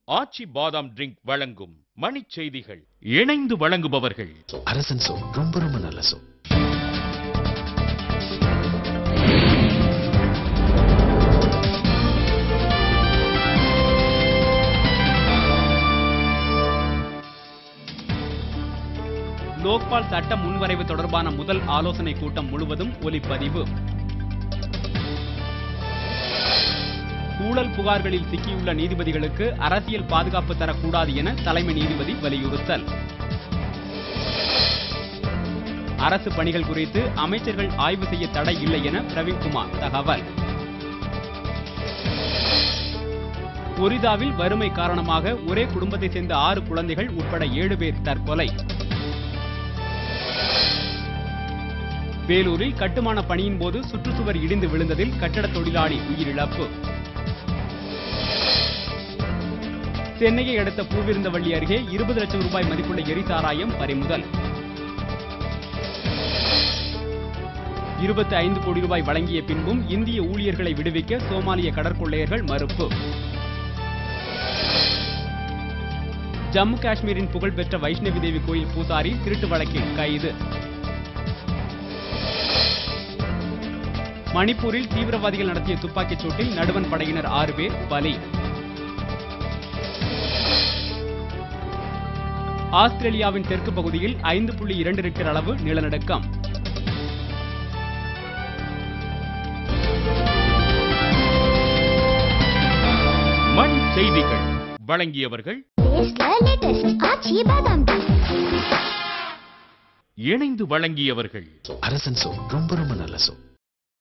ஆச்சி பாதாம் ட்ரிங்க் வழங்கும் மணிச் செய்திகள். இணைந்து வழங்குபவர்கள் அரசன் சோப். ரொம்ப ரொம்ப நல்ல சோப். லோக்பால் சட்ட முன்வரைவு தொடர்பான முதல் ஆலோசனை கூட்டம் முழுவதும் ஒலிப்பதிவு. ஊழல் புகார்களில் சிக்கியுள்ள நீதிபதிகளுக்கு அரசியல் பாதுகாப்பு தரக்கூடாது என தலைமை நீதிபதி வலியுறுத்தல். அரசு பணிகள் குறித்து அமைச்சர்கள் ஆய்வு செய்ய தடை இல்லை என பிரவீன்குமார் தகவல். ஒரிதாவில் வறுமை காரணமாக ஒரே குடும்பத்தை சேர்ந்த 6 குழந்தைகள் உட்பட 7 பேர் தற்கொலை. வேலூரில் கட்டுமான பணியின் போது சுற்றுச்சுவர் இடிந்து விழுந்ததில் கட்டட தொழிலாளி உயிரிழப்பு. சென்னையை அடுத்த பூவிருந்தவள்ளி அருகே 20 லட்சம் ரூபாய் மதிப்புள்ள எரிசாராயம் பறிமுதல். 25 கோடி ரூபாய் வழங்கிய பின்பும் இந்திய ஊழியர்களை விடுவிக்க சோமாலிய கடற்கொள்ளையர்கள் மறுப்பு. ஜம்மு காஷ்மீரின் புகழ்பெற்ற வைஷ்ணவி தேவி கோயில் பூசாரி திருட்டு வழக்கில் கைது. மணிப்பூரில் தீவிரவாதிகள் நடத்திய துப்பாக்கிச் சூட்டில் நடுவன் படையினர் 6 பேர் பலி. ஆஸ்திரேலியாவின் தெற்கு பகுதியில் 5.2 ரிக்டர் அளவு நிலநடுக்கம். மணிச் செய்திகள் வழங்கியவர்கள் இணைந்து வழங்கியவர்கள் அரசன் சோப். ரொம்ப ரொம்ப நல்ல சோப்.